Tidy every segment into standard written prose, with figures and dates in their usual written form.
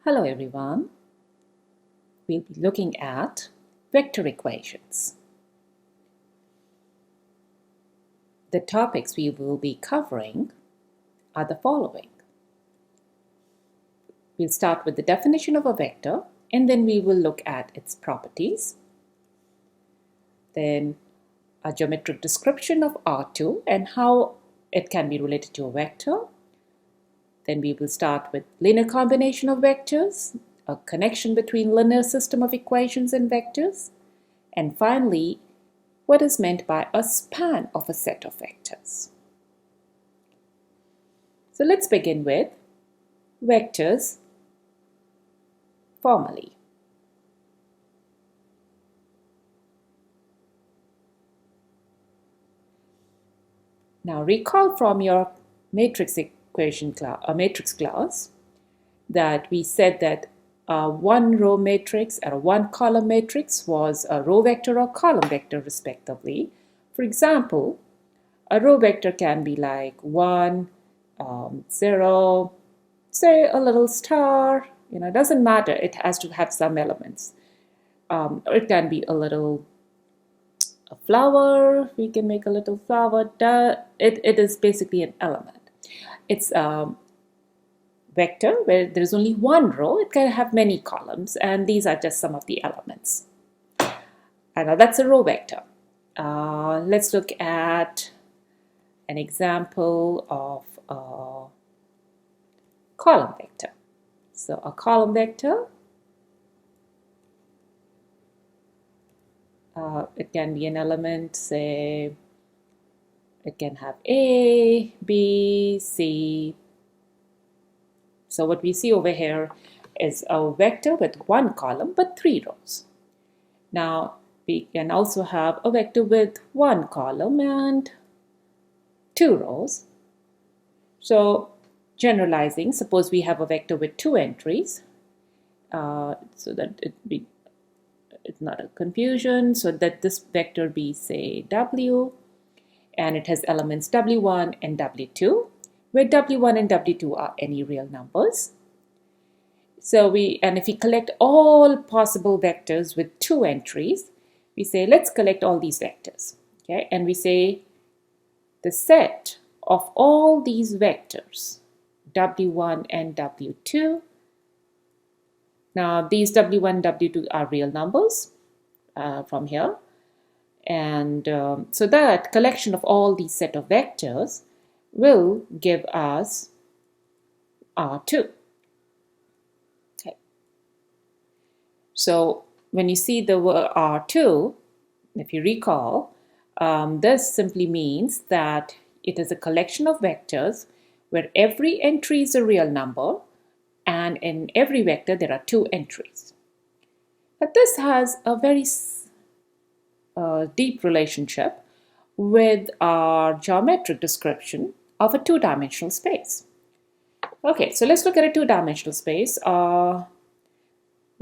Hello everyone, we'll be looking at vector equations. The topics we will be covering are the following. We'll start with the definition of a vector and then we will look at its properties. Then a geometric description of R2 and how it can be related to a vector. Then we will start with linear combination of vectors, a connection between linear system of equations and vectors, and finally, what is meant by a span of a set of vectors. So let's begin with vectors formally. Now recall from your matrix class that we said that one row matrix or one column matrix was a row vector or column vector respectively. For example, a row vector can be like 1, 0, say a little star, it doesn't matter, it has to have some elements. Or it can be a flower, we can make a little flower, it is basically an element. It's a vector where there is only one row, it can have many columns, and these are just some of the elements. And now that's a row vector. Let's look at an example of a column vector. So a column vector, it can be an element, say, it can have A, B, C. So what we see over here is a vector with one column but 3 rows. Now we can also have a vector with one column and 2 rows. So generalizing, suppose we have a vector with 2 entries, so that it's not a confusion, so that this vector be, say, W, and it has elements W1 and W2, where W1 and W2 are any real numbers. So if we collect all possible vectors with 2 entries, we say let's collect all these vectors, okay? And we say the set of all these vectors, W1 and W2. Now these W1 and W2 are real numbers from here. And so that collection of all these set of vectors will give us R2. Okay. So when you see the word R2, if you recall, this simply means that it is a collection of vectors where every entry is a real number, and in every vector there are 2 entries. But this has a very deep relationship with our geometric description of a 2-dimensional space. Okay, so let's look at a 2-dimensional space. What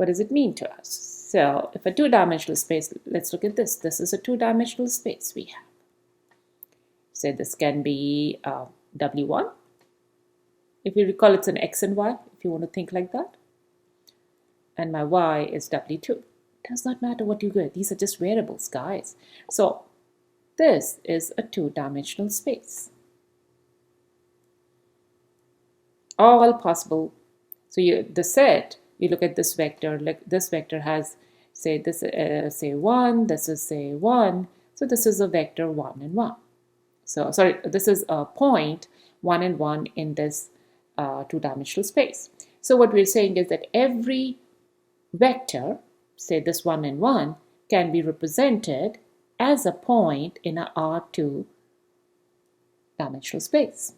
does it mean to us? So if a 2-dimensional space, let's look at this. This is a 2-dimensional space we have. So this can be W1. If you recall, it's an X and Y, if you want to think like that. And my Y is W2. It does not matter what you get. These are just variables, guys. So this is a 2-dimensional space. All possible. So the set, you look at this vector, like this vector has, say, this, say 1, this is, say, 1. So this is a vector 1 and 1. So, sorry, this is a point 1 and 1 in this 2-dimensional space. So what we're saying is that every vector, say this 1 and 1, can be represented as a point in a R2 dimensional space.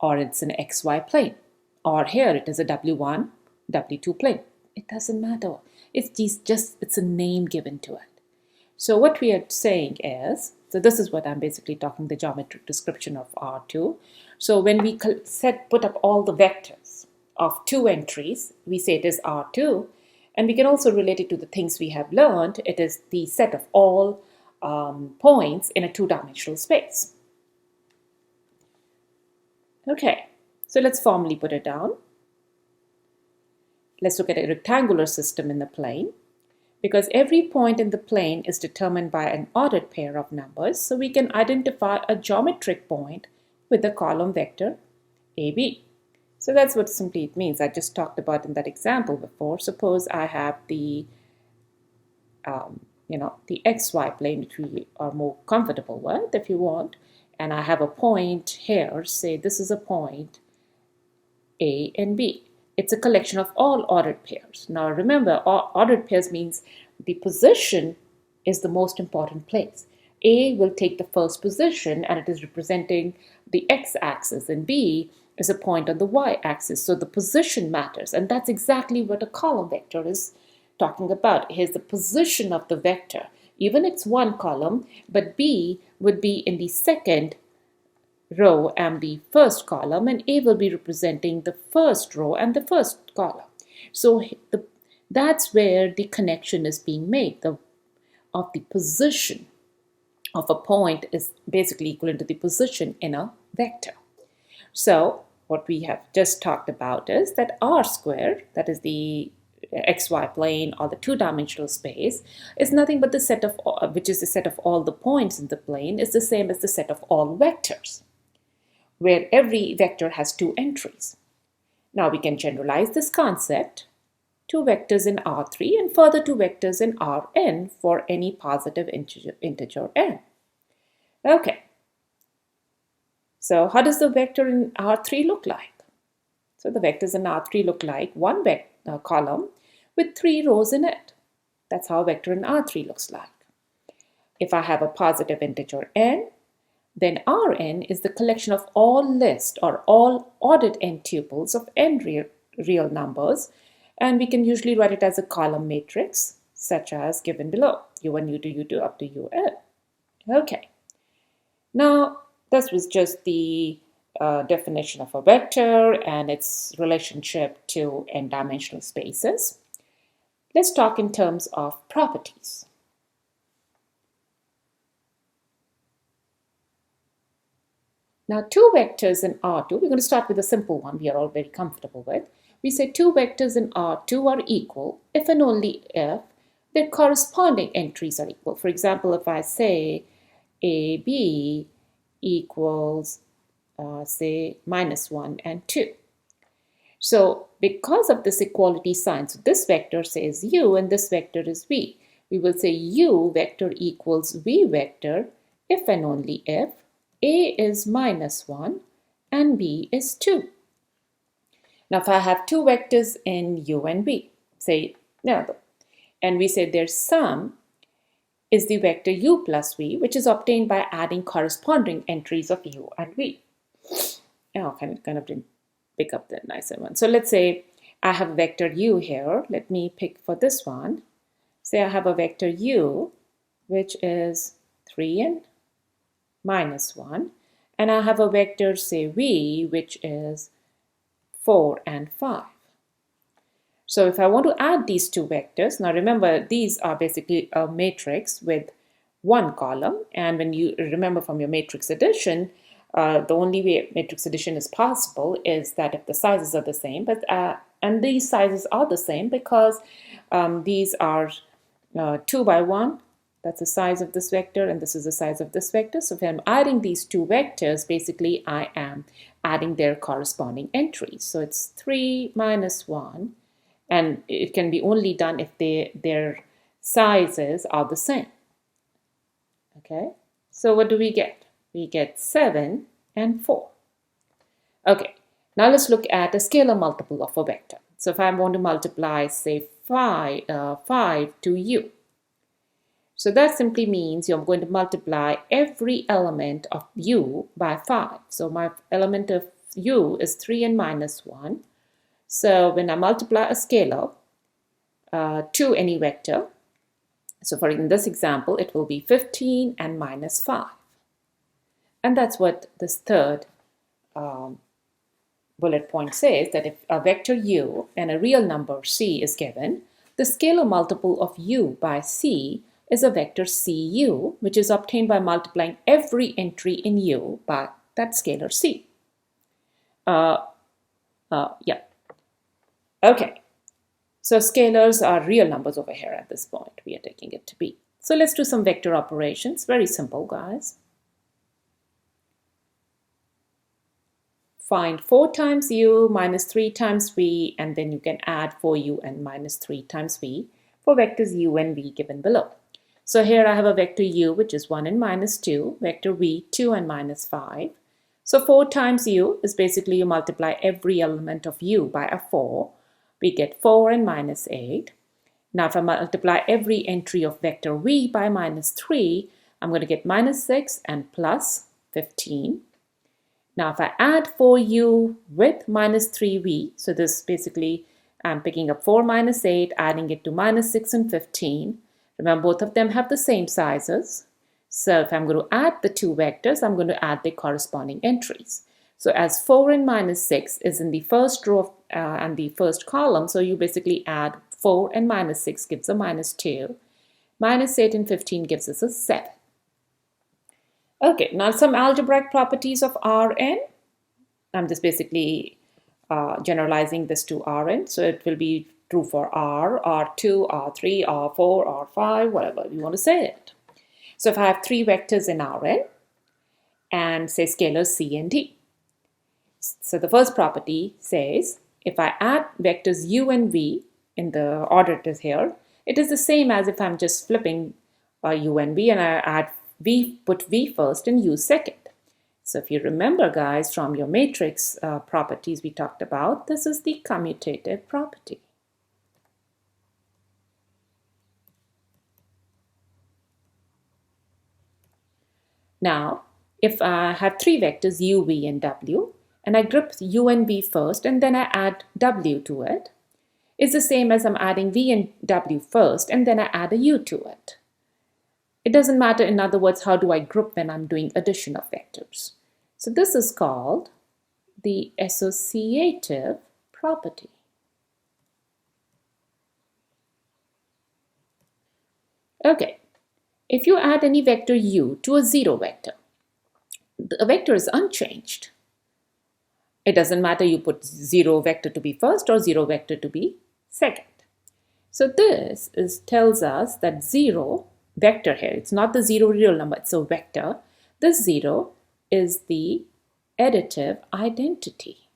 Or it's an XY plane. Or here it is a W1, W2 plane. It doesn't matter. It's a name given to it. So what we are saying is, so this is what I'm basically talking, the geometric description of R2. So when we put up all the vectors of 2 entries, we say it is R2. And we can also relate it to the things we have learned. It is the set of all points in a 2-dimensional space. Okay, so let's formally put it down. let's look at a rectangular system in the plane. Because every point in the plane is determined by an ordered pair of numbers, so we can identify a geometric point with the column vector AB. So that's what simply it means. I just talked about in that example before. Suppose I have the the XY plane, which we are more comfortable with if you want, and I have a point here, say this is a point A and B. It's a collection of all ordered pairs. Now remember, ordered pairs means the position is the most important place. A will take the first position and it is representing the x-axis, and B is a point on the y-axis. So the position matters, and that's exactly what a column vector is talking about. Here's the position of the vector. Even it's one column, but B would be in the second row and the first column, and A will be representing the first row and the first column. So that's where the connection is being made. Of the position of a point is basically equivalent to the position in a vector. So what we have just talked about is that R squared, that is the XY plane or the two-dimensional space, is nothing but the set of, which is the set of all the points in the plane, is the same as the set of all vectors, where every vector has two entries. Now we can generalize this concept to vectors in R3 and further to vectors in Rn for any positive integer n. Okay. So how does the vector in R3 look like? So the vectors in R3 look like one column with 3 rows in it. That's how a vector in R3 looks like. If I have a positive integer n, then Rn is the collection of all list or all ordered n tuples of n real numbers, and we can usually write it as a column matrix, such as given below, U1, U2, U2 up to Un. Okay. Now, this was just the definition of a vector and its relationship to n-dimensional spaces. Let's talk in terms of properties. Now, two vectors in R2, we're going to start with a simple one we are all very comfortable with. We say two vectors in R2 are equal if and only if their corresponding entries are equal. For example, if I say AB equals, say, -1 and 2. So because of this equality sign, so this vector says U and this vector is V. We will say U vector equals V vector if and only if A is -1 and B is 2. Now if I have two vectors in U and V, say, and we say their sum is the vector U plus V, which is obtained by adding corresponding entries of U and V. Now kind of didn't pick up the nicer one. So let's say I have a vector U here. Let me pick for this one. Say I have a vector U, which is 3 and -1, and I have a vector, say, V, which is 4 and 5. So if I want to add these two vectors, now remember these are basically a matrix with one column, and when you remember from your matrix addition, the only way matrix addition is possible is that if the sizes are the same, and these sizes are the same because these are 2 by 1. That's the size of this vector, and this is the size of this vector. So if I'm adding these two vectors, basically I am adding their corresponding entries. So it's 3 minus 1, and it can be only done if their sizes are the same. Okay, so what do we get? We get 7 and 4. Okay, now let's look at a scalar multiple of a vector. So if I want to multiply, say, 5 to U. So that simply means you're going to multiply every element of U by 5. So my element of U is 3 and -1. So when I multiply a scalar to any vector, so for in this example, it will be 15 and -5. And that's what this third bullet point says, that if a vector U and a real number C is given, the scalar multiple of U by C is a vector CU, which is obtained by multiplying every entry in U by that scalar C. Yeah. Okay. So scalars are real numbers over here at this point. We are taking it to be. So let's do some vector operations. Very simple, guys. Find 4 times u minus 3 times v, and then you can add 4u and minus 3 times v for vectors u and v given below. So here I have a vector u, which is 1 and minus 2, vector v, 2 and minus 5. So 4 times u is basically you multiply every element of u by a 4. We get 4 and minus 8. Now if I multiply every entry of vector v by minus 3, I'm going to get minus 6 and plus 15. Now if I add 4u with minus 3v, so this basically I'm picking up 4 minus 8, adding it to minus 6 and 15. Remember, both of them have the same sizes. So if I'm going to add the two vectors, I'm going to add the corresponding entries. So as 4 and minus 6 is in the first row and the first column, so you basically add 4 and minus 6 gives a minus 2. Minus 8 and 15 gives us a 7. Okay, now some algebraic properties of Rn. I'm just basically generalizing this to Rn. So it will be true for R, R2, R3, R4, R5, whatever you want to say it. So if I have 3 vectors in Rn and say scalars c and d. So the first property says if I add vectors u and v in the order it is here, it is the same as if I'm just flipping u and v and I add v, put v first and u second. So if you remember, guys, from your matrix properties we talked about, this is the commutative property. Now, if I have 3 vectors u, v, and w, and I group u and v first, and then I add w to it, it's the same as I'm adding v and w first, and then I add a u to it. It doesn't matter, in other words, how do I group when I'm doing addition of vectors. So this is called the associative property. Okay, if you add any vector u to a 0 vector, the vector is unchanged. It doesn't matter you put 0 vector to be first or 0 vector to be second. So this tells us that 0 vector here, it's not the 0 real number, it's a vector. This 0 is the additive identity.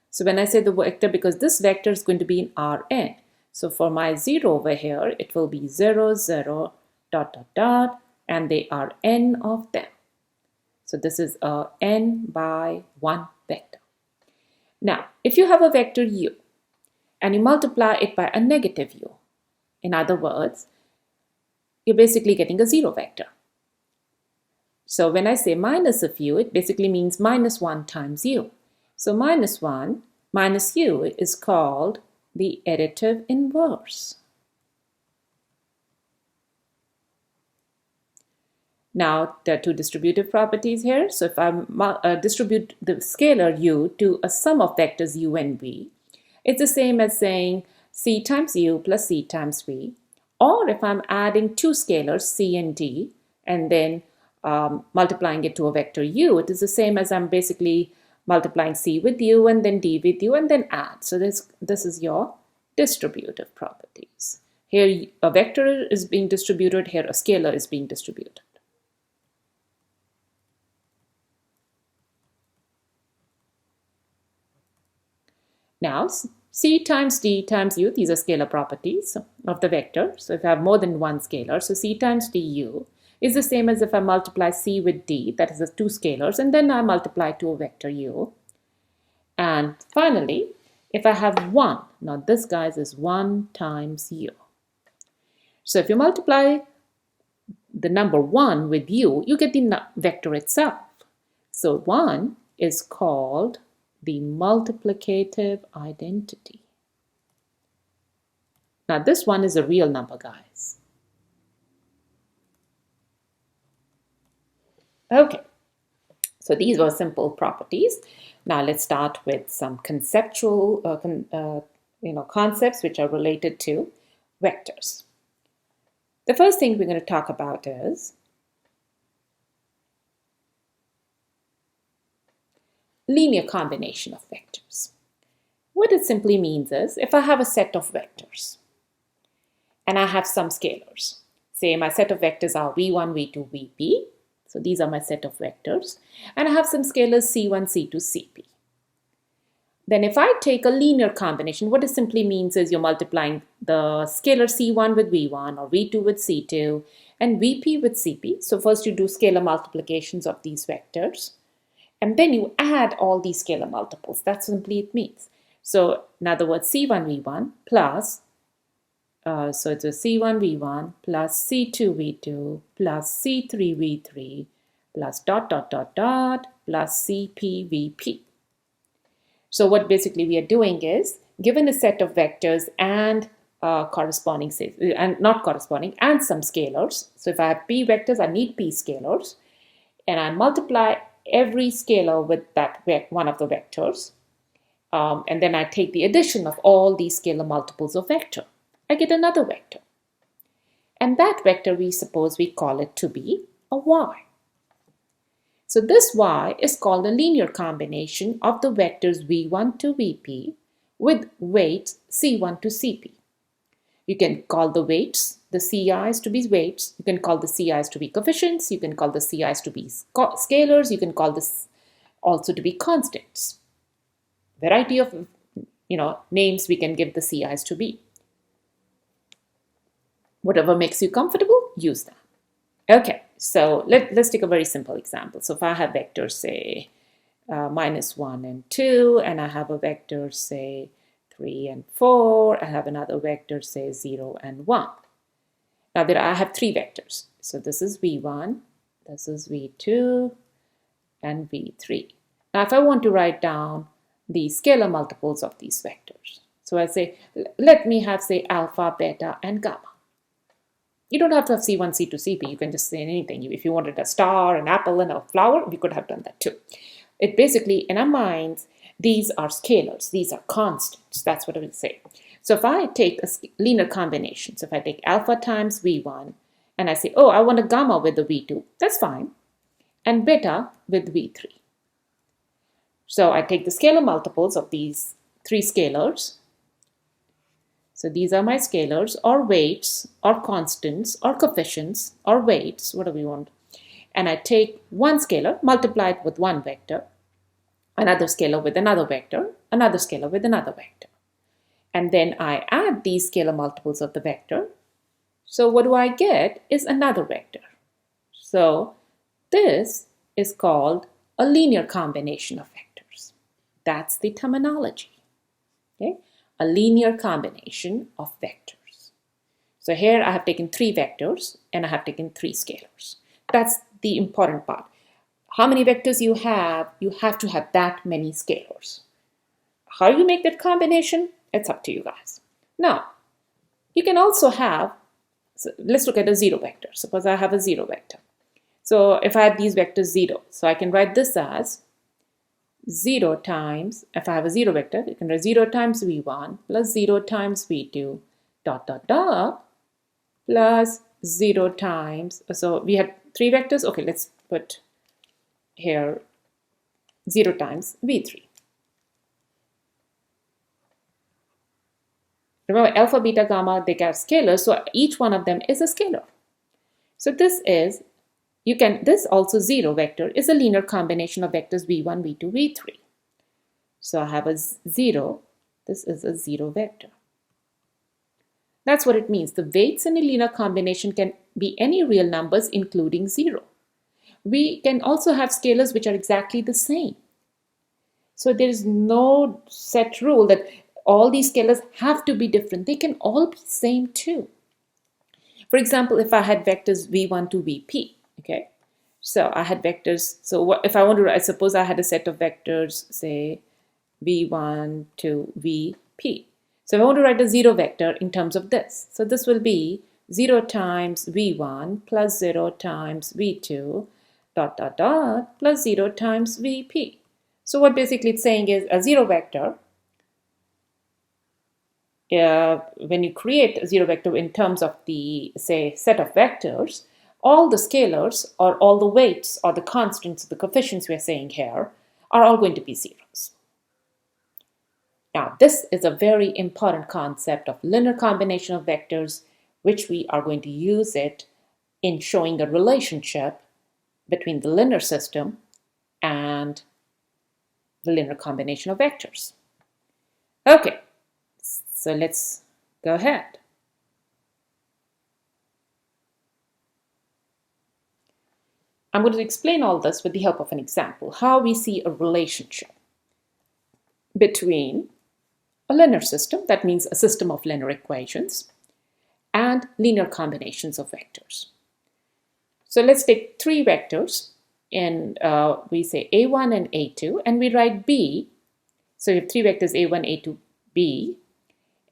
So when I say the vector, because this vector is going to be in Rn. So for my 0 over here, it will be 0, 0, dot, dot, dot, and they are n of them. So this is a n by 1 vector. Now, if you have a vector u and you multiply it by a negative u, in other words, you're basically getting a 0 vector. So when I say minus of u, it basically means minus 1 times u. So minus 1 minus u is called the additive inverse. Now, there are two distributive properties here. So if I distribute the scalar u to a sum of vectors u and v, it's the same as saying c times u plus c times v. Or if I'm adding two scalars, c and d, and then multiplying it to a vector u, it is the same as I'm basically multiplying c with u and then d with u and then add. So this is your distributive properties. Here a vector is being distributed, here a scalar is being distributed. Now c times d times u, these are scalar properties of the vector. So if I have more than one scalar, so c times du is the same as if I multiply c with d, that is the two scalars, and then I multiply to a vector u. And finally, if I have 1, now this, guys, is 1 times u. So if you multiply the number 1 with u, you get the vector itself. So 1 is called the multiplicative identity. Now this one is a real number, guys. Okay, so these were simple properties. Now let's start with some conceptual concepts which are related to vectors. The first thing we're going to talk about is linear combination of vectors. What it simply means is, if I have a set of vectors and I have some scalars, say my set of vectors are v1, v2, vp, so these are my set of vectors, and I have some scalars c1, c2, cp. Then if I take a linear combination, what it simply means is you're multiplying the scalar c1 with v1 or v2 with c2 and vp with cp. So first you do scalar multiplications of these vectors and then you add all these scalar multiples. That's simply it means. So in other words, c1 v1 plus, so it's a c1 v1 plus c2 v2 plus c3 v3 plus dot dot dot dot plus cp vp. So what basically we are doing is, given a set of vectors and corresponding, and not corresponding, and some scalars. So if I have p vectors, I need p scalars, and I multiply every scalar with that one of the vectors, and then I take the addition of all these scalar multiples of vector. I get another vector, and that vector we suppose we call it to be a y. So this y is called a linear combination of the vectors v1 to vp with weights c1 to cp. You can call the weights, the ci's to be weights, you can call the ci's to be coefficients, you can call the ci's to be scalars, you can call this also to be constants. Variety of names we can give the ci's to be. Whatever makes you comfortable, use that. Okay, so let's take a very simple example. So if I have vectors, say, -1 and 2, and I have a vector, say, 3 and 4, I have another vector, say, 0 and 1. Now there I have 3 vectors. So this is v1, this is v2, and v3. Now if I want to write down the scalar multiples of these vectors, so I say, let me have, say, alpha, beta, and gamma. You don't have to have C1, C2, CP. You can just say anything. If you wanted a star, an apple, and a flower, we could have done that too. It basically, in our minds, these are scalars. These are constants. That's what I would say. So if I take a linear combination, so if I take alpha times V1, and I say, oh, I want a gamma with the V2, that's fine, and beta with V3. So I take the scalar multiples of these 3 scalars. So these are my scalars, or weights, or constants, or coefficients, or weights, whatever you want. And I take one scalar, multiply it with one vector, another scalar with another vector, another scalar with another vector. And then I add these scalar multiples of the vector. So what do I get is another vector. So this is called a linear combination of vectors. That's the terminology. Okay? A linear combination of vectors. So here I have taken 3 vectors and I have taken 3 scalars. That's the important part. How many vectors you have to have that many scalars. How you make that combination, it's up to you guys. Now, you can also have, so let's look at a 0 vector. Suppose I have a 0 vector. So if I have these vectors 0, so I can write this as 0 times, if I have a 0 vector, you can write 0 times v1 plus 0 times v2 dot dot dot plus 0 times, so we had 3 vectors, okay, let's put here 0 times v3. Remember, alpha, beta, gamma, they have scalars, so each one of them is a scalar. So this is, this also 0 vector is a linear combination of vectors v1, v2, v3. So I have a 0, this is a 0 vector. That's what it means. The weights in a linear combination can be any real numbers including 0. We can also have scalars which are exactly the same. So there is no set rule that all these scalars have to be different. They can all be same too. For example, if I had vectors v1 to vp, okay, so I had vectors, so what if I want to, I suppose I had a set of vectors, say v1 to vp. So if I want to write a 0 vector in terms of this, so this will be 0 times v1 plus 0 times v2 dot dot dot plus 0 times vp. So what basically it's saying is a 0 vector, when you create a 0 vector in terms of the, say, set of vectors, all the scalars or all the weights or the constants, the coefficients we're saying here, are all going to be zeros. Now, this is a very important concept of linear combination of vectors, which we are going to use it in showing a relationship between the linear system and the linear combination of vectors. Okay, so let's go ahead. I'm going to explain all this with the help of an example, how we see a relationship between a linear system, that means a system of linear equations, and linear combinations of vectors. So let's take three vectors, and we say A1 and A2, and we write B. So we have three vectors A1, A2, B,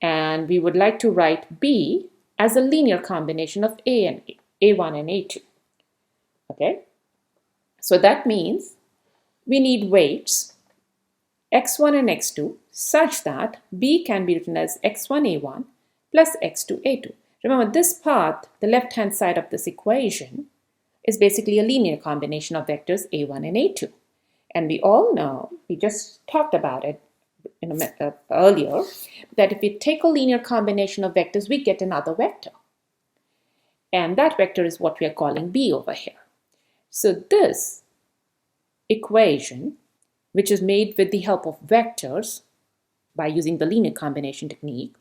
and we would like to write B as a linear combination of A1 and A2. Okay, so that means we need weights x1 and x2 such that B can be written as x1a1 plus x2a2. Remember, this part, the left-hand side of this equation, is basically a linear combination of vectors a1 and a2. And we all know, we just talked about it earlier, that if we take a linear combination of vectors, we get another vector. And that vector is what we are calling B over here. So this equation, which is made with the help of vectors by using the linear combination technique,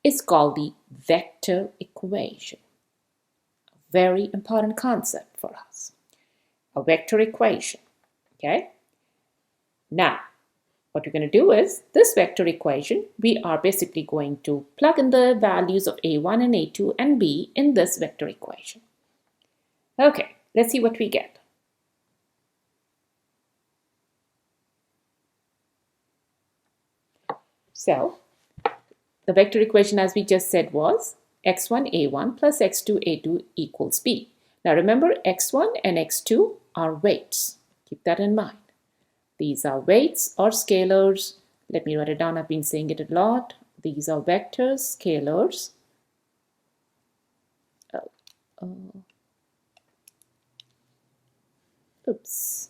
is called the vector equation. A very important concept for us. A vector equation. Okay? Now, what we're going to do is, this vector equation, we are basically going to plug in the values of A1 and A2 and B in this vector equation. Okay, let's see what we get. So, the vector equation, as we just said, was x1a1 plus x2a2 equals b. Now remember, x1 and x2 are weights. Keep that in mind. These are weights or scalars. Let me write it down. I've been saying it a lot. These are vectors, scalars. Oops.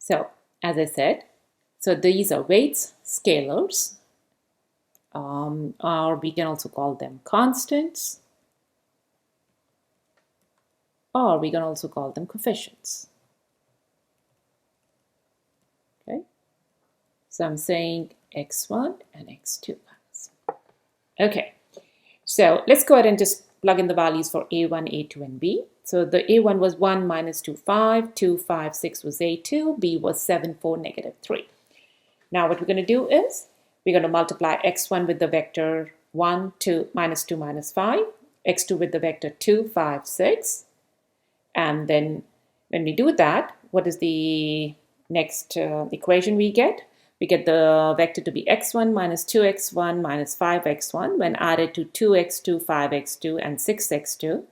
So, as I said, so these are weights, scalars, or we can also call them constants, or we can also call them coefficients. Okay, so I'm saying x1 and x2. Okay, so let's go ahead and just plug in the values for a1, a2, and b. So the a1 was 1, minus 2, 5, 2, 5, 6 was a2, b was 7, 4, negative 3. Now what we're going to do is, we're going to multiply x1 with the vector 1, 2, minus 2, minus 5, x2 with the vector 2, 5, 6, and then when we do that, what is the next equation we get? We get the vector to be x1 minus 2x1 minus 5x1 when added to 2x2, 5x2, and 6x2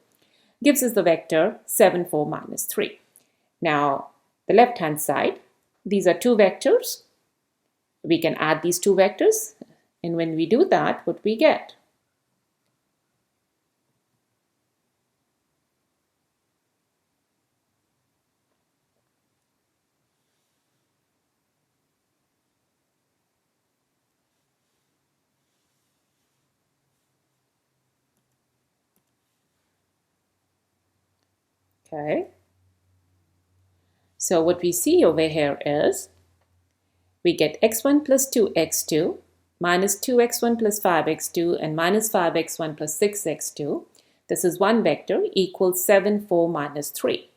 gives us the vector 7, 4, minus 3. Now, the left-hand side, these are two vectors. We can add these two vectors, and when we do that, what we get? Okay, so what we see over here is we get x1 plus 2x2 minus 2x1 plus 5x2 and minus 5x1 plus 6x2. This is one vector equals 7, 4, minus 3.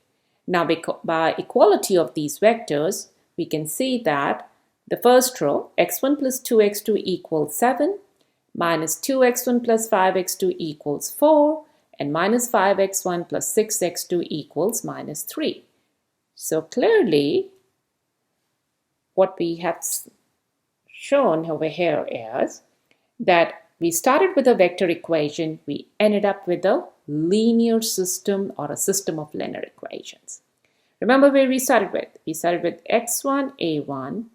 Now by equality of these vectors, we can see that the first row, x1 plus 2x2 equals 7, minus 2x1 plus 5x2 equals 4, and minus 5x1 plus 6x2 equals minus 3. So clearly, what we have shown over here is that we started with a vector equation, we ended up with a linear system or a system of linear equations. Remember where we started with? We started with x1a1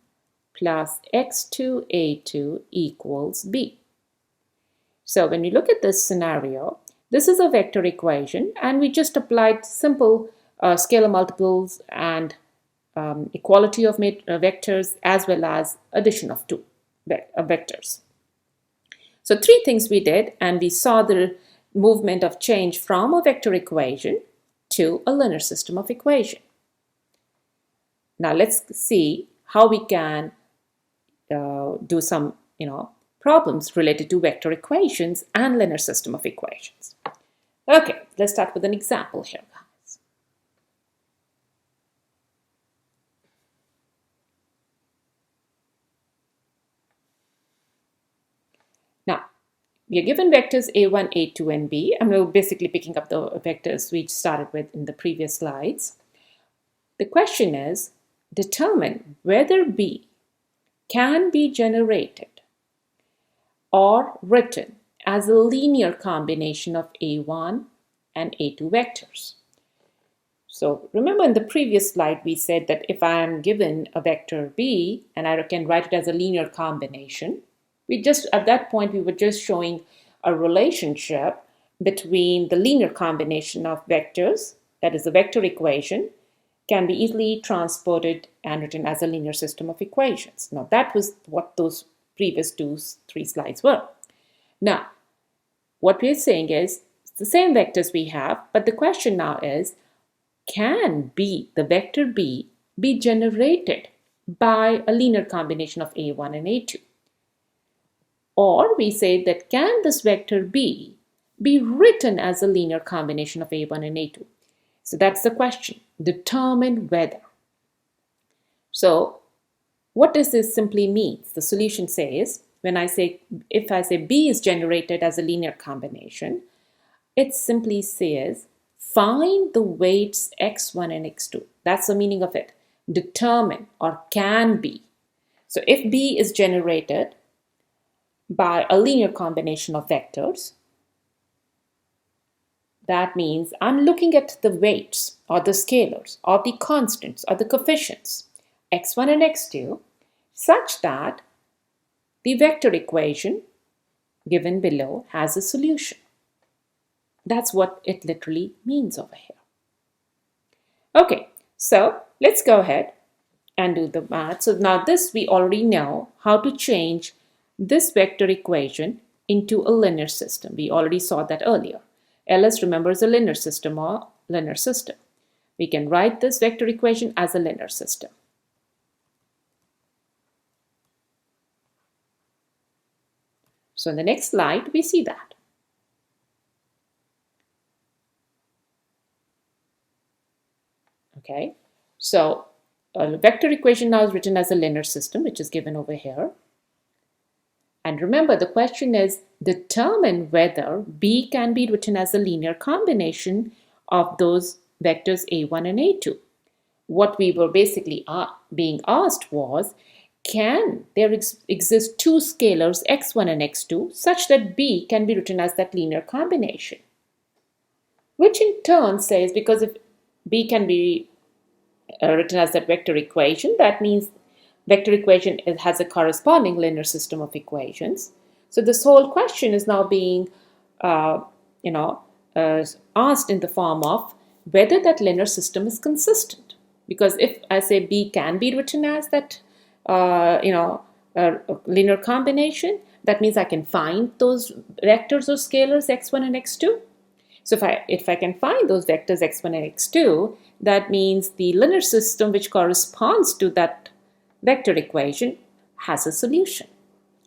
plus x2a2 equals b. So when we look at this scenario, this is a vector equation and we just applied simple scalar multiples and equality of vectors as well as addition of two vectors. So three things we did, and we saw the movement of change from a vector equation to a linear system of equation. Now let's see how we can do some problems related to vector equations and linear system of equations. Okay, let's start with an example here, guys. Now, we are given vectors a1, a2, and b, and we're basically picking up the vectors we started with in the previous slides. The question is, determine whether b can be generated or written as a linear combination of a1 and a2 vectors. So remember in the previous slide we said that if I am given a vector b and I can write it as a linear combination, at that point we were just showing a relationship between the linear combination of vectors, that is the vector equation, can be easily transported and written as a linear system of equations. Now that was what those previous three slides were. Now, what we're saying is it's the same vectors we have, but the question now is, can b, the vector b, be generated by a linear combination of a1 and a2? Or we say that can this vector b be written as a linear combination of a1 and a2? So that's the question. Determine whether. So what does this simply mean? The solution says, if I say b is generated as a linear combination, it simply says find the weights x1 and x2. That's the meaning of it. Determine or can be. So if b is generated by a linear combination of vectors, that means I'm looking at the weights or the scalars or the constants or the coefficients x1 and x2 such that the vector equation given below has a solution. That's what it literally means over here. Okay, so let's go ahead and do the math. So now this we already know how to change this vector equation into a linear system. We already saw that earlier. LS, remember, is a linear system or linear system. We can write this vector equation as a linear system. So in the next slide, we see that. Okay, so a vector equation now is written as a linear system, which is given over here. And remember, the question is determine whether b can be written as a linear combination of those vectors a1 and a2. What we were basically being asked was, can there exist two scalars x1 and x2 such that b can be written as that linear combination? Which in turn says, because if b can be written as that vector equation, that means vector equation has a corresponding linear system of equations. So this whole question is now being asked in the form of whether that linear system is consistent. Because if I say b can be written as that linear combination, that means I can find those vectors or scalars x1 and x2. So if I can find those vectors x1 and x2, that means the linear system which corresponds to that vector equation has a solution.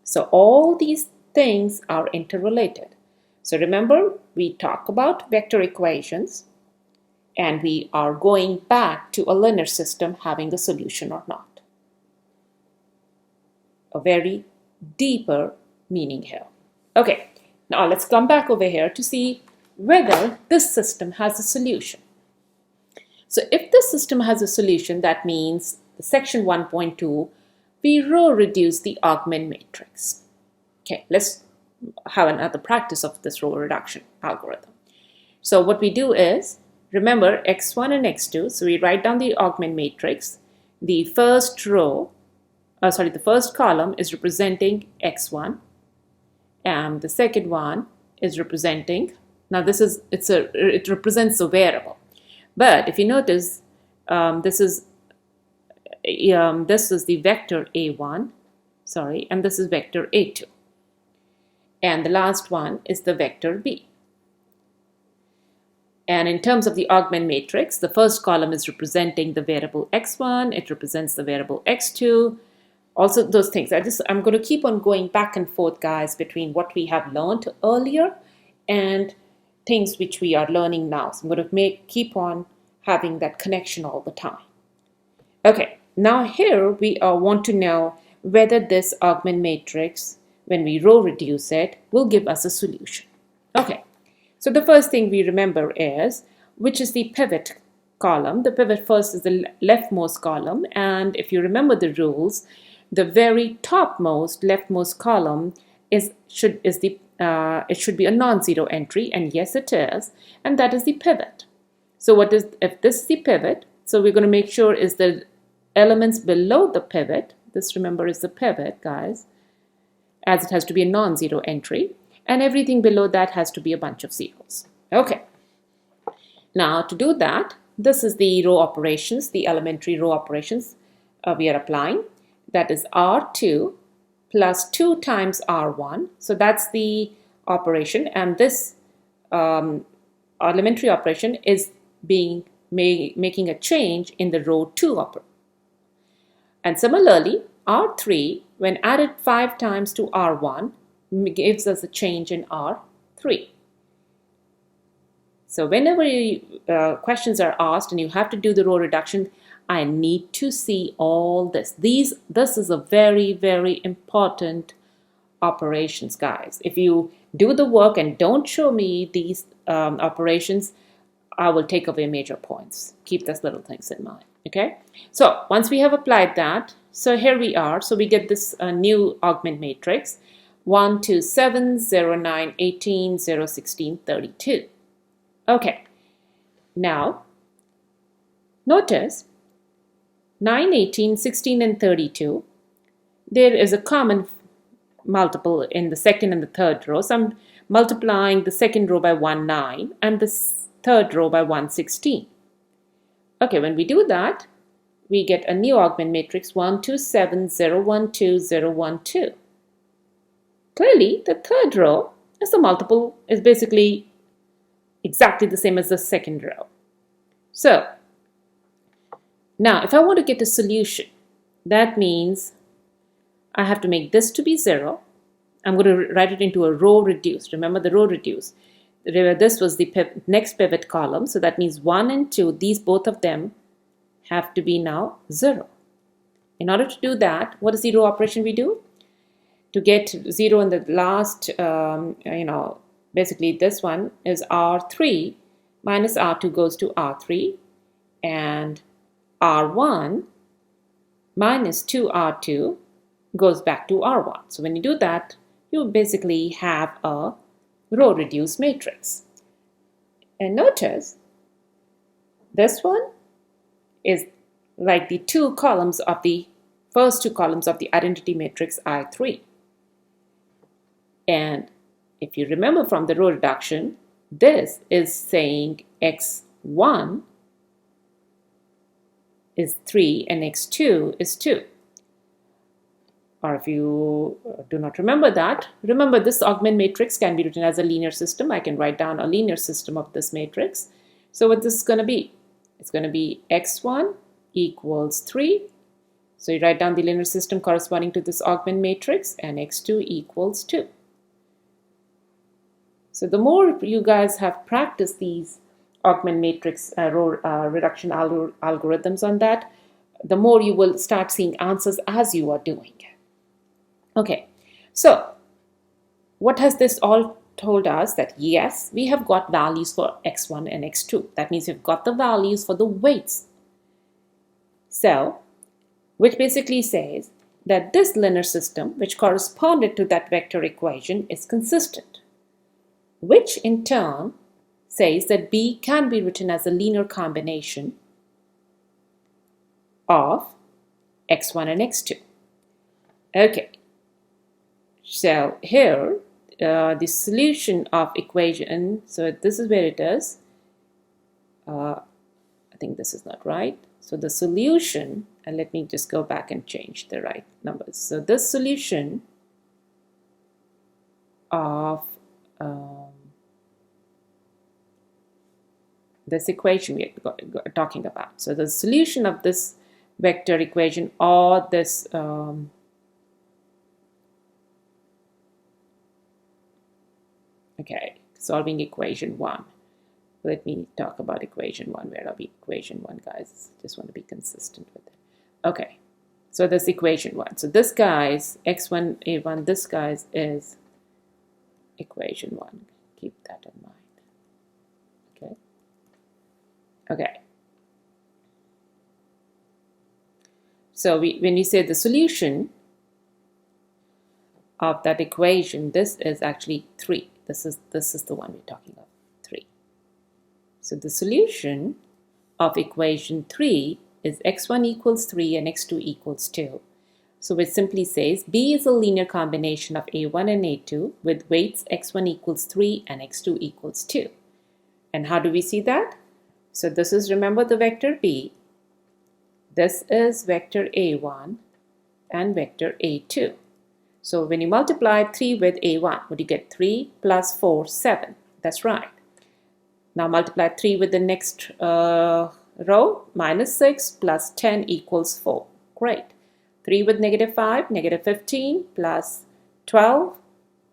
So all these things are interrelated. So remember, we talk about vector equations and we are going back to a linear system having a solution or not. A very deeper meaning here. Okay, now let's come back over here to see whether this system has a solution. So if this system has a solution, that means section 1.2 we row reduce the augment matrix. Okay, let's have another practice of this row reduction algorithm. So what we do is, remember x1 and x2, so we write down the augment matrix. The first row, the first column is representing x1, and the second one is representing, now it represents a variable. But if you notice, this is the vector a1, and this is vector a2. And the last one is the vector b. And in terms of the augment matrix, the first column is representing the variable x1, it represents the variable x2, also those things. I'm going to keep on going back and forth, guys, between what we have learned earlier and things which we are learning now. So I'm going to keep on having that connection all the time. Okay, now here we want to know whether this augment matrix, when we row reduce it, will give us a solution. Okay, so the first thing we remember is, which is the pivot column. The pivot first is the leftmost column, and if you remember the rules, the very topmost leftmost column it should be a non-zero entry, and yes it is, and that is the pivot. So if this is the pivot, so we're going to make sure is the elements below the pivot, this remember is the pivot, guys, as it has to be a non-zero entry, and everything below that has to be a bunch of zeros. Okay, now to do that, this is the row operations, the elementary row operations we are applying. That is R2 plus 2 times R1. So that's the operation, and this elementary operation is making a change in the row 2 operation. And similarly, R3, when added 5 times to R1, gives us a change in R3. So whenever questions are asked and you have to do the row reduction, I need to see all this. This is a very, very important operations, guys. If you do the work and don't show me these operations, I will take away major points. Keep those little things in mind. Okay, so once we have applied that, so here we are. So we get this new augment matrix 1, 2, 7, 0, 9, 18, 0, 16, 32. Okay, now notice 9, 18, 16, and 32. There is a common multiple in the second and the third row. So I'm multiplying the second row by 1, 9, and the third row by 1, 16. Okay, when we do that, we get a new augment matrix 1, 2, 7, 0, 1, 2, 0, 1, 2. Clearly, the third row is the multiple, is basically exactly the same as the second row. So, now if I want to get a solution, that means I have to make this to be 0. I'm going to write it into a row reduce. Remember the row reduce. This was the next pivot column, so that means 1 and 2, these both of them have to be now 0. In order to do that, what is the row operation we do? To get 0 in the last, basically this one is R3 minus R2 goes to R3, and R1 minus 2R2 goes back to R1. So when you do that, you basically have a row reduced matrix. And notice this one is like the two columns of the first two columns of the identity matrix I3. And if you remember from the row reduction, this is saying x1 is 3 and x2 is 2. Or if you do not remember that, remember this augment matrix can be written as a linear system. I can write down a linear system of this matrix. So what this is going to be? It's going to be x1 equals 3. So you write down the linear system corresponding to this augment matrix, and x2 equals 2. So the more you guys have practiced these augment matrix row reduction algorithms on that, the more you will start seeing answers as you are doing. Okay, so what has this all told us? That yes, we have got values for x1 and x2. That means we've got the values for the weights. So, which basically says that this linear system, which corresponded to that vector equation, is consistent, which in turn says that B can be written as a linear combination of x1 and x2. Okay, so here the solution of equation, so this is where it is. I think this is not right. So the solution, and let me just go back and change the right numbers. So this solution of this equation we are talking about. So the solution of this vector equation, or this okay, solving equation 1. Let me talk about equation 1. Where are we? Equation 1, guys. Just want to be consistent with it. Okay, so this equation 1. So this guy's x1, a1, this guy's is equation 1. Keep that in mind. Okay. Okay. So when we say the solution of that equation, this is actually 3. This is the one we're talking about, 3. So the solution of equation 3 is x1 equals 3 and x2 equals 2. So it simply says B is a linear combination of a1 and a2 with weights x1 equals 3 and x2 equals 2. And how do we see that? So this is, remember, the vector B. This is vector a1 and vector a2. So when you multiply 3 with a1, what do you get? 3 plus 4, 7. That's right. Now multiply 3 with the next row, minus 6 plus 10 equals 4. Great. 3 with negative 5, negative 15 plus 12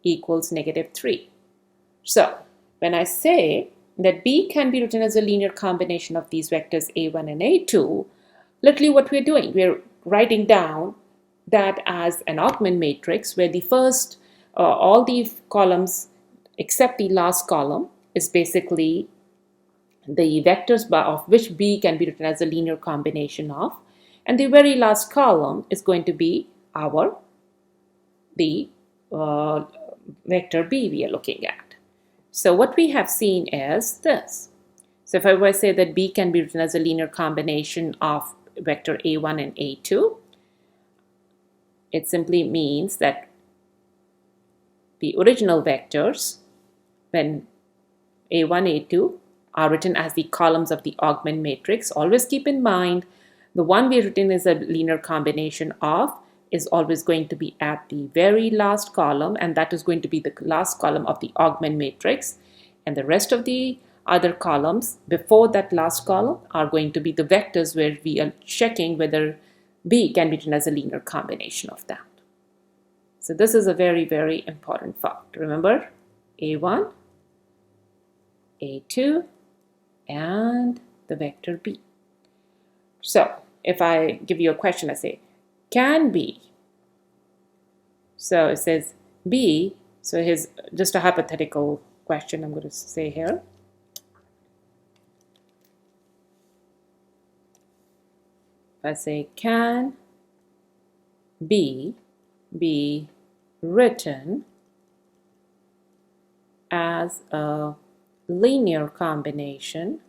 equals negative 3. So when I say that B can be written as a linear combination of these vectors a1 and a2, literally what we're doing, we're writing down that as an augment matrix where the first, all the columns except the last column is basically the vectors of which B can be written as a linear combination of, and the very last column is going to be the vector B we are looking at. So what we have seen is this. So if I were to say that B can be written as a linear combination of vector a1 and a2, it simply means that the original vectors, when a1, a2 are written as the columns of the augment matrix, always keep in mind the one we written as a linear combination of is always going to be at the very last column, and that is going to be the last column of the augment matrix, and the rest of the other columns before that last column are going to be the vectors where we are checking whether B can be written as a linear combination of that. So this is a very, very important fact. Remember, a1, a2, and the vector B. So if I give you a question, I say, can B? So it says B, so here's just a hypothetical question I'm going to say here. I say, can B be written as a linear combination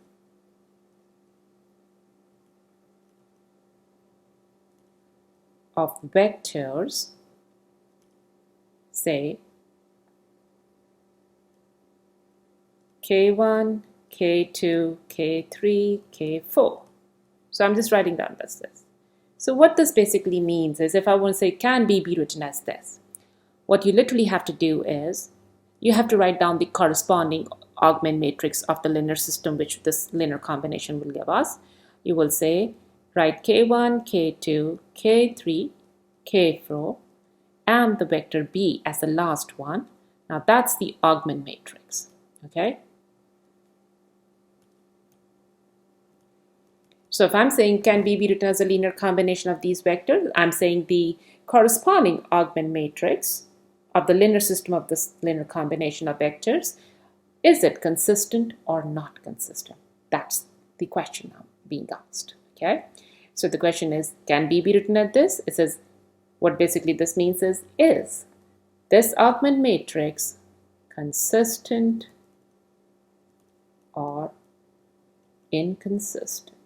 of vectors, say k1, k2, k3, k4. So I'm just writing down this. So what this basically means is, if I want to say can B be written as this, what you literally have to do is you have to write down the corresponding augment matrix of the linear system which this linear combination will give us. You will say write k1, k2, k3, k4 and the vector B as the last one. Now that's the augment matrix. Okay. So if I'm saying can B be written as a linear combination of these vectors, I'm saying the corresponding augment matrix of the linear system of this linear combination of vectors, is it consistent or not consistent? That's the question now being asked. Okay. So the question is, can B be written as this? It says What basically this means is this augment matrix consistent or inconsistent?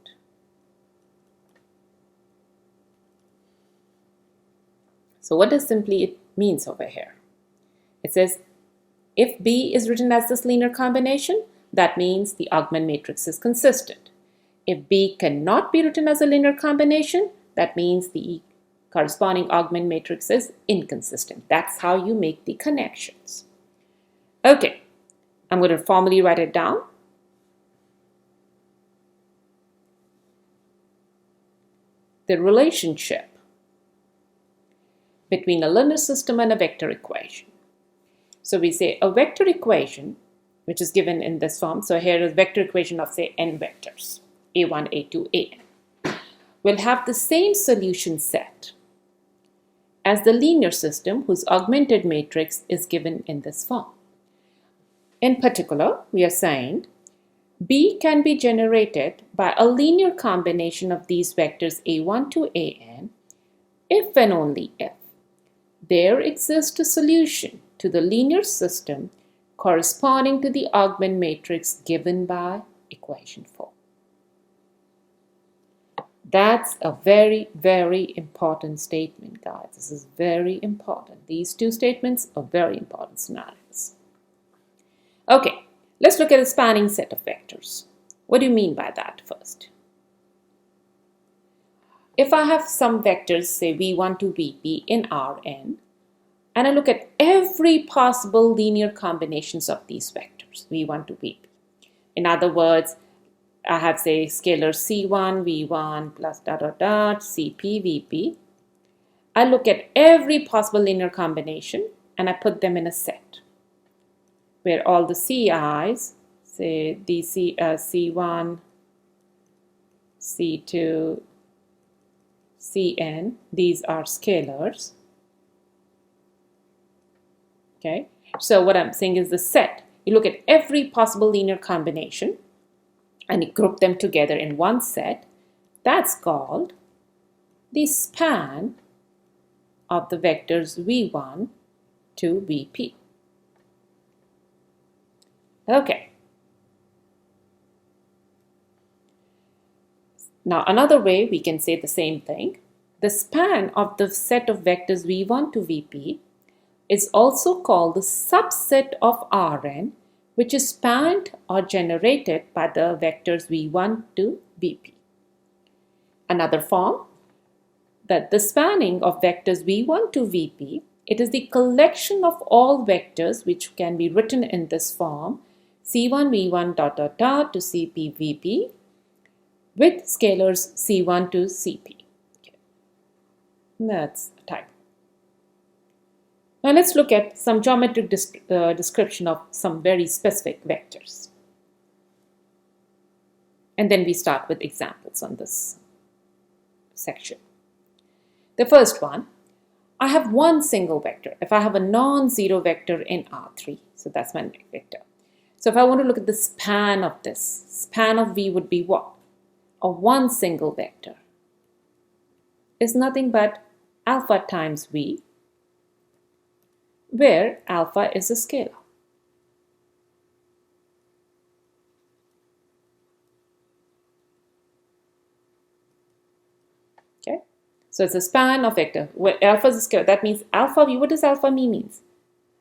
So what does simply it means over here? It says if B is written as this linear combination, that means the augment matrix is consistent. If B cannot be written as a linear combination, that means the corresponding augment matrix is inconsistent. That's how you make the connections. Okay, I'm going to formally write it down. The relationship between a linear system and a vector equation. So we say a vector equation, which is given in this form. So here is a vector equation of say n vectors, a1, a2, an, will have the same solution set as the linear system whose augmented matrix is given in this form. In particular, we are saying B can be generated by a linear combination of these vectors a1 to an if and only if there exists a solution to the linear system corresponding to the augment matrix given by equation 4. That's a very, very important statement, guys. This is very important. These two statements are very important scenarios. Okay, let's look at a spanning set of vectors. What do you mean by that first? If I have some vectors, say v1 to vp in Rn, and I look at every possible linear combinations of these vectors, v1 to vp. In other words, I have say scalar c1, v1 plus dot dot dot, cp, vp. I look at every possible linear combination and I put them in a set where all the ci's, say c1, c2, cn, these are scalars. Okay, so what I'm saying is the set. You look at every possible linear combination and you group them together in one set. That's called the span of the vectors v1 to vp. Okay. Now another way we can say the same thing. The span of the set of vectors v1 to vp is also called the subset of Rn, which is spanned or generated by the vectors v1 to vp. Another form, that the spanning of vectors v1 to vp, it is the collection of all vectors which can be written in this form, c1 v1 dot dot dot to cp vp, with scalars c1 to cp. Okay. That's a type. Now let's look at some geometric description of some very specific vectors. And then we start with examples on this section. The first one, I have one single vector. If I have a non-zero vector in R3, so that's my vector. So if I want to look at the span of this, span of V would be what? A one single vector is nothing but alpha times V, where alpha is a scalar. Okay, so it's a span of vector where alpha is a scalar. That means alpha V. What does alpha V means?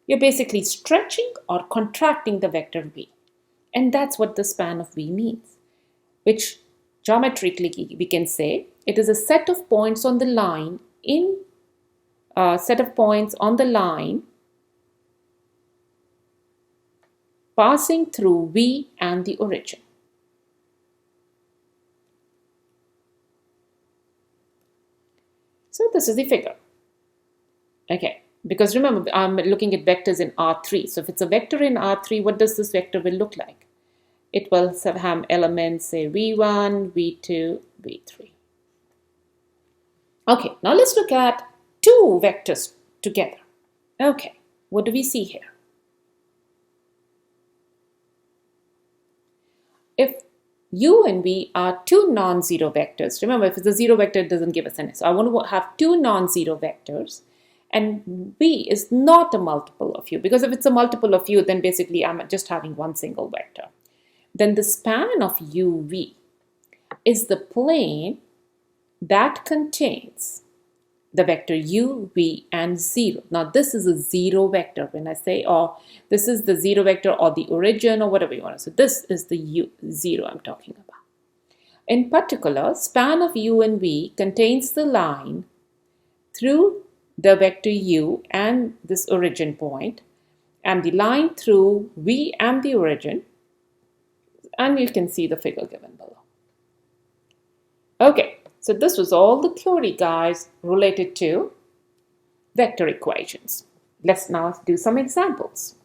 You're basically stretching or contracting the vector V, and that's what the span of V means. Which geometrically we can say it is a set of points on the line passing through V and the origin. So this is the figure. Okay, because remember I'm looking at vectors in R3. So if it's a vector in R3, what does this vector will look like? It will have elements say V1, V2, V3. Okay, now let's look at two vectors together. Okay, what do we see here? If u and v are two non-zero vectors. Remember, if it's a zero vector, it doesn't give us any. So I want to have two non-zero vectors, and v is not a multiple of u, because if it's a multiple of u, then basically I'm just having one single vector. Then the span of uv is the plane that contains the vector u, v, and 0. Now this is a zero vector. When I say, oh, this is the zero vector or the origin or whatever you want to say, this is the u, 0 I'm talking about. In particular, span of u and v contains the line through the vector u and this origin point, and the line through v and the origin, and you can see the figure given below. Okay. So this was all the theory, guys, related to vector equations. Let's now do some examples.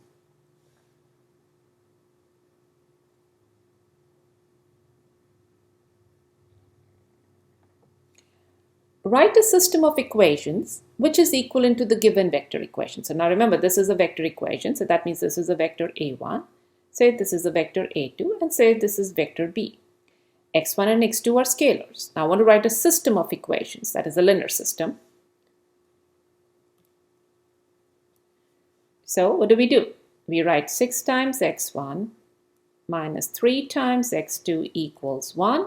Write a system of equations which is equivalent to the given vector equation. So now remember, this is a vector equation, so that means this is a vector a1. Say this is a vector a2, and say this is vector b. x1 and x2 are scalars. Now I want to write a system of equations, that is a linear system. So what do? We write 6 times x1 minus 3 times x2 equals 1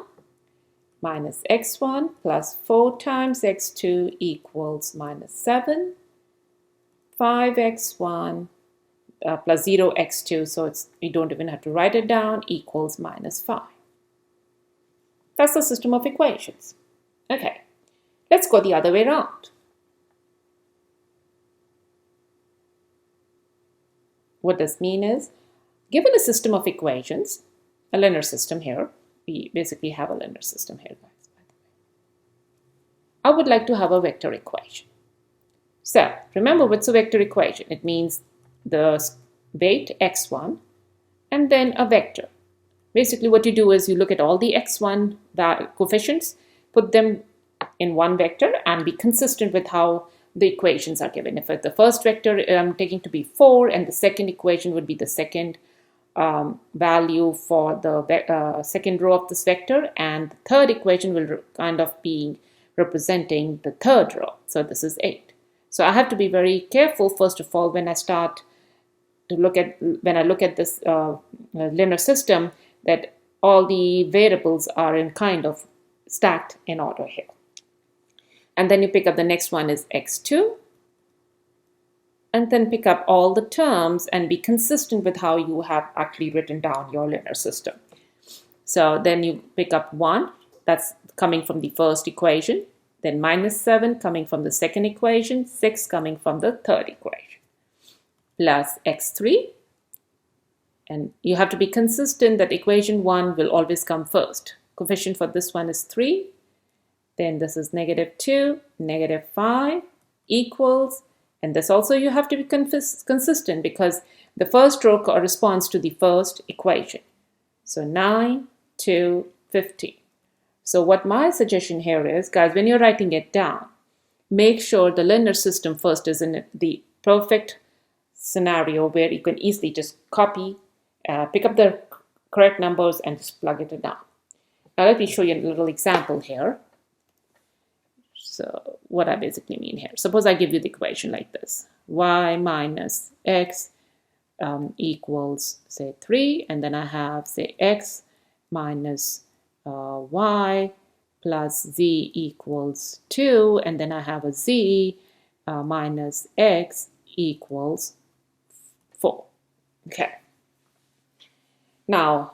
minus x1 plus 4 times x2 equals minus 7, 5x1 plus 0x2, so you don't even have to write it down, equals minus 5. That's the system of equations. Okay, let's go the other way around. What this mean is, given a system of equations, a linear system here, we basically have a linear system here, guys, by the way. I would like to have a vector equation. So, remember what's a vector equation? It means the weight x1 and then a vector. Basically, what you do is you look at all the x1 coefficients, put them in one vector, and be consistent with how the equations are given. If the first vector I'm taking to be 4, and the second equation would be the second value for the second row of this vector, and the third equation will kind of be representing the third row. So this is 8. So I have to be very careful, first of all, when I look at this linear system, that all the variables are in kind of stacked in order here. And then you pick up the next one is x2, and then pick up all the terms and be consistent with how you have actually written down your linear system. So then you pick up 1, that's coming from the first equation, then minus 7 coming from the second equation, 6 coming from the third equation, plus x3. And you have to be consistent that equation 1 will always come first. Coefficient for this one is 3. Then this is -2, -5 equals. And this also you have to be consistent because the first row corresponds to the first equation. So 9, 2, 15. So what my suggestion here is, guys, when you're writing it down, make sure the linear system first is in the perfect scenario where you can easily just copy, pick up the correct numbers and just plug it down. Now let me show you a little example here. So what I basically mean here, suppose I give you the equation like this: y minus x equals, say, 3, and then I have, say, x minus y plus z equals 2, and then I have a z minus x equals 4. Okay. Now,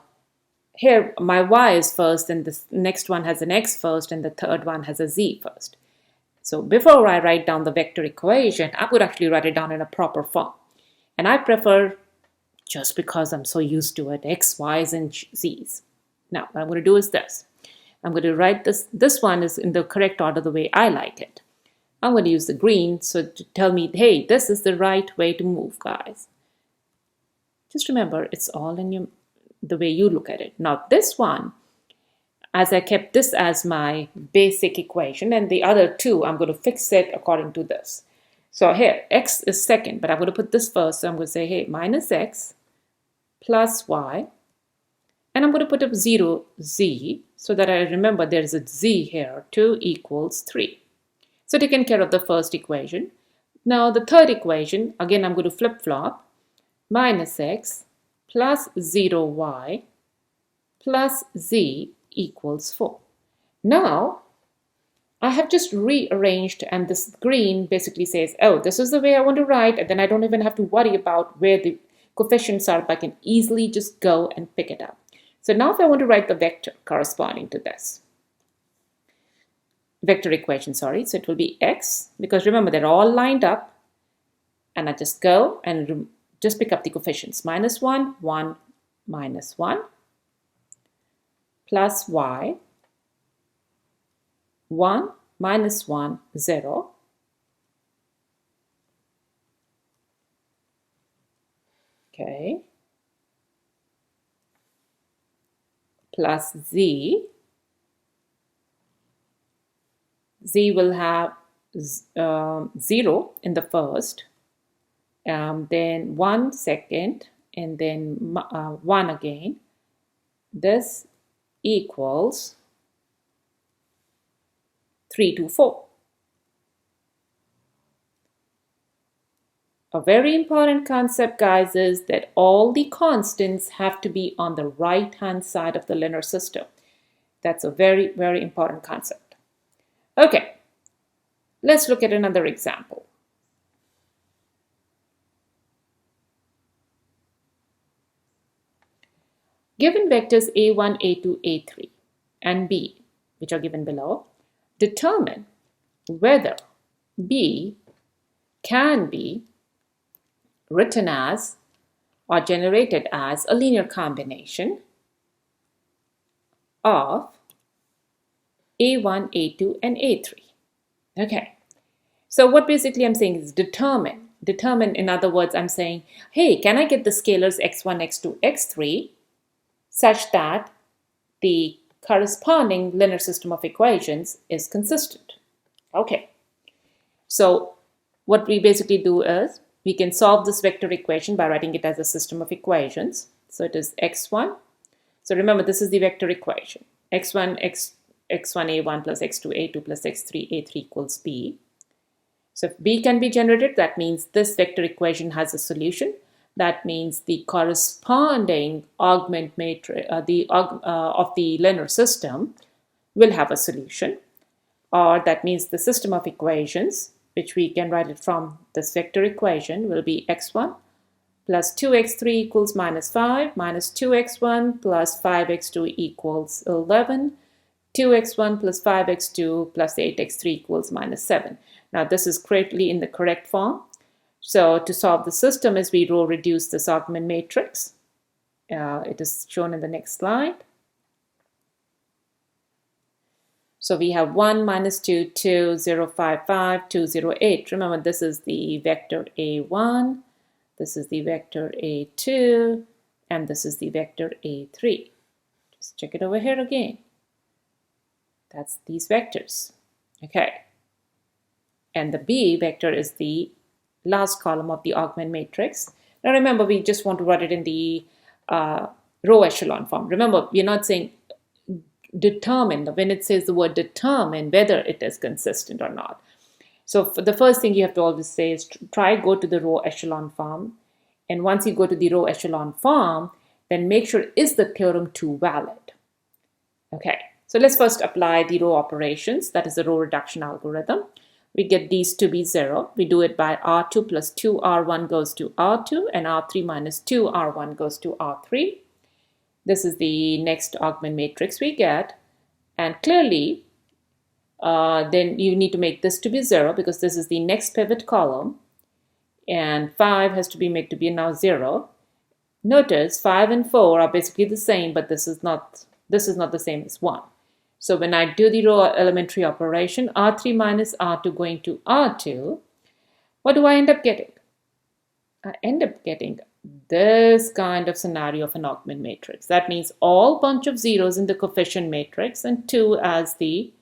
here my y is first, and the next one has an x first, and the third one has a z first. So before I write down the vector equation, I would actually write it down in a proper form. And I prefer, just because I'm so used to it, x, y's, and z's. Now, what I'm going to do is this. I'm going to write this one is in the correct order the way I like it. I'm going to use the green so to tell me, hey, this is the right way to move, guys. Just remember, it's all in the way you look at it. Now, this one, as I kept this as my basic equation, and the other two, I'm going to fix it according to this. So here, x is second, but I'm going to put this first. So I'm going to say, hey, minus x plus y. And I'm going to put up 0, z, so that I remember there's a z here. 2 equals 3. So taking care of the first equation. Now the third equation, again I'm going to flip-flop. Minus x plus 0y plus z equals 4. Now I have just rearranged, and this green basically says, oh, this is the way I want to write, and then I don't even have to worry about where the coefficients are, but I can easily just go and pick it up. So now if I want to write the vector corresponding to this vector equation, sorry, so it will be x, because remember they're all lined up, and I just go and just pick up the coefficients. Minus 1, 1, minus 1, plus y, 1, minus 1, 0, okay, plus z. Z will have 0 in the first, then 1 second, and then 1 again. This equals 3 to 4. A very important concept, guys, is that all the constants have to be on the right-hand side of the linear system. That's a very, very important concept. Okay, let's look at another example. Given vectors a1, a2, a3, and b, which are given below, determine whether b can be written as or generated as a linear combination of a1, a2, and a3. Okay, so what basically I'm saying is determine. Determine, in other words, I'm saying, hey, can I get the scalars x1, x2, x3 such that the corresponding linear system of equations is consistent? Okay, so what we basically do is we can solve this vector equation by writing it as a system of equations. So it is x1. So remember, this is the vector equation. x1, x1a1 plus x2a2 plus x3a3 equals b. So if b can be generated, that means this vector equation has a solution. That means the corresponding augment matrix of the linear system will have a solution. Or that means the system of equations, which we can write it from this vector equation, will be x1 plus 2x3 equals minus 5, minus 2x1 plus 5x2 equals 11, 2x1 plus 5x2 plus 8x3 equals minus 7. Now this is correctly in the correct form. So to solve the system is we row reduce this augment matrix. It is shown in the next slide. So we have 1, minus 2, 2, 0, 5, 5, 2, 0, 8. Remember, this is the vector a1, this is the vector a2, and this is the vector a3. Just check it over here again. That's these vectors. Okay. And the b vector is the last column of the augment matrix. Now remember, we just want to write it in the row echelon form. Remember, we're not saying determine. When it says the word determine whether it is consistent or not. So for the first thing you have to always say is try go to the row echelon form. And once you go to the row echelon form, then make sure is the theorem 2 valid. Okay, so let's first apply the row operations. That is the row reduction algorithm. We get these to be 0. We do it by R2 plus 2R1 goes to R2 and R3 minus 2R1 goes to R3. This is the next augment matrix we get. And clearly, then you need to make this to be 0 because this is the next pivot column. And 5 has to be made to be now 0. Notice 5 and 4 are basically the same, but this is not the same as 1. So when I do the row elementary operation, R3 minus R2 going to R2, what do I end up getting? I end up getting this kind of scenario of an augment matrix. That means all bunch of zeros in the coefficient matrix and 2 as the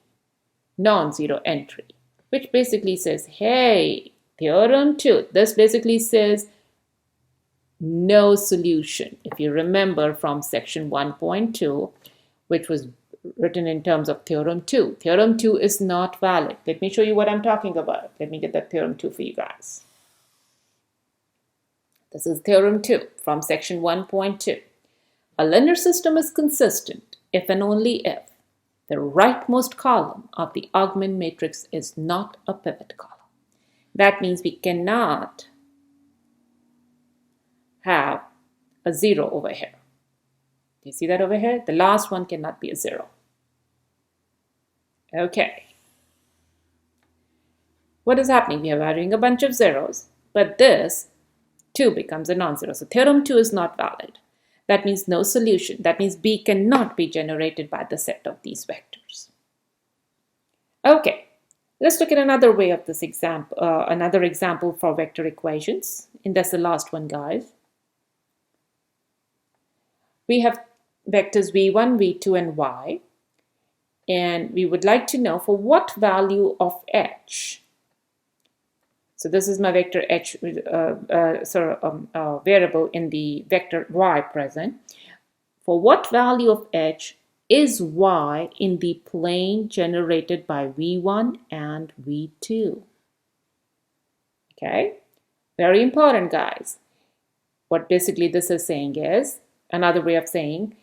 non-zero entry, which basically says, hey, theorem 2. This basically says no solution. If you remember from section 1.2, which was written in terms of Theorem 2. Theorem 2 is not valid. Let me show you what I'm talking about. Let me get that Theorem 2 for you guys. This is Theorem 2 from section 1.2. A linear system is consistent if and only if the rightmost column of the augment matrix is not a pivot column. That means we cannot have a 0 over here. Do you see that over here? The last one cannot be a 0. Okay. What is happening? We are adding a bunch of zeros, but this 2 becomes a non-zero. So Theorem 2 is not valid. That means no solution. That means B cannot be generated by the set of these vectors. Okay, let's look at another way of this example, another example for vector equations. And that's the last one, guys. We have vectors v1, v2, and y. And we would like to know for what value of h. So this is my vector h, variable in the vector y present. For what value of h is y in the plane generated by v1 and v2? Okay, very important, guys. What basically this is saying is, another way of saying,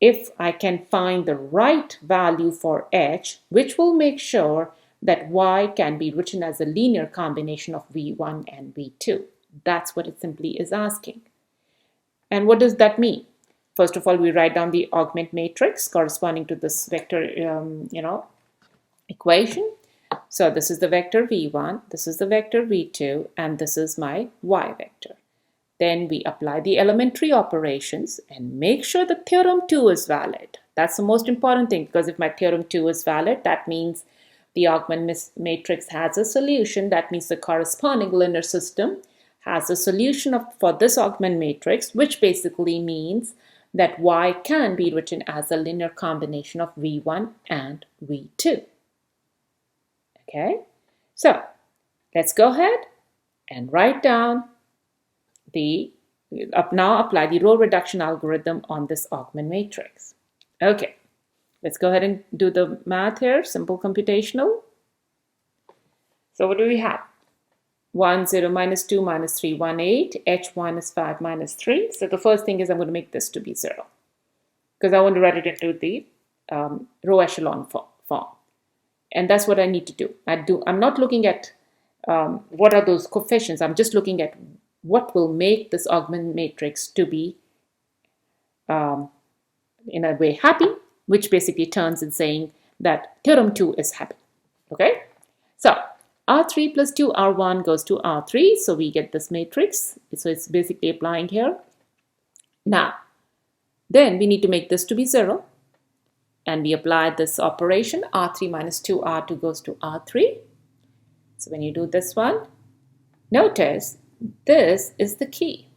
if I can find the right value for h, which will make sure that y can be written as a linear combination of v1 and v2. That's what it simply is asking. And what does that mean? First of all, we write down the augment matrix corresponding to this vector, equation. So this is the vector v1, this is the vector v2, and this is my y vector. Then we apply the elementary operations and make sure that Theorem 2 is valid. That's the most important thing, because if my Theorem 2 is valid, that means the augment matrix has a solution. That means the corresponding linear system has a solution for this augment matrix, which basically means that y can be written as a linear combination of v1 and v2. Okay, so let's go ahead and write down now apply the row reduction algorithm on this augment matrix. Okay, let's go ahead and do the math here, simple computational. So what do we have? 1, 0, minus 2, minus 3, 1, 8, h1 is 5, minus 3. So the first thing is I'm going to make this to be 0, because I want to write it into the row echelon form. And that's what I need to do. I'm not looking at what are those coefficients. I'm just looking at what will make this augment matrix to be, in a way, happy, which basically turns in saying that Theorem 2 is happy. Okay, so R3 plus 2 R1 goes to R3, so we get this matrix. So it's basically applying here. Now, then we need to make this to be 0, and we apply this operation. R3 minus 2 R2 goes to R3. So when you do this one, notice this is the key.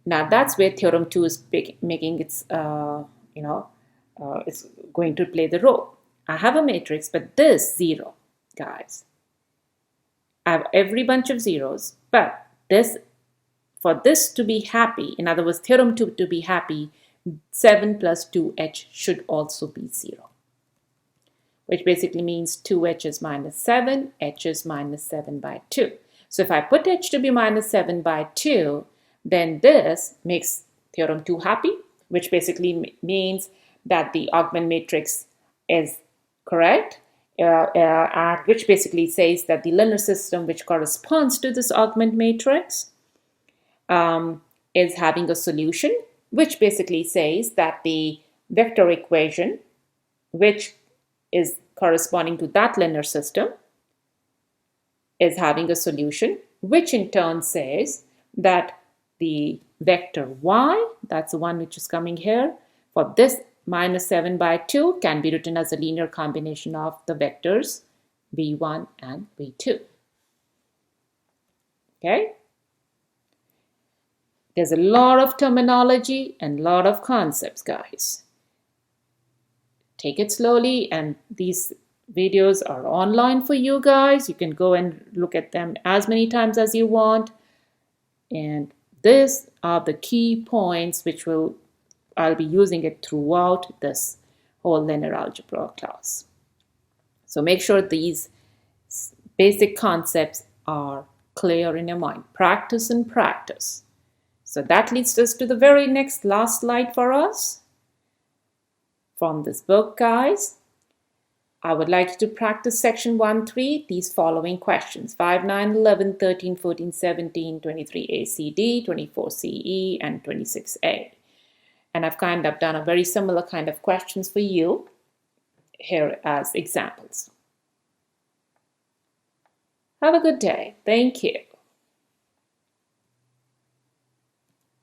Now that's where Theorem 2 is making its, it's going to play the role. I have a matrix, but this 0, guys, I have every bunch of zeros, but for this to be happy, in other words, Theorem 2 to be happy, 7 plus 2h should also be 0. Which basically means 2h is minus 7, h is minus 7 by 2. So if I put h to be minus 7 by 2, then this makes Theorem 2 happy, which basically means that the augment matrix is correct, and which basically says that the linear system which corresponds to this augment matrix is having a solution, which basically says that the vector equation, which is corresponding to that linear system, is having a solution, which in turn says that the vector y, that's the one which is coming here, for this minus 7 by 2 can be written as a linear combination of the vectors v1 and v2. Okay? There's a lot of terminology and a lot of concepts, guys. Take it slowly, and these videos are online for you guys. You can go and look at them as many times as you want. And these are the key points which I'll be using it throughout this whole linear algebra class. So make sure these basic concepts are clear in your mind. Practice and practice. So that leads us to the very last slide for us. From this book, guys, I would like you to practice section 1-3, these following questions: 5, 9, 11, 13, 14, 17, 23 ACD, 24 CE, and 26A. And I've kind of done a very similar kind of questions for you here as examples. Have a good day. Thank you.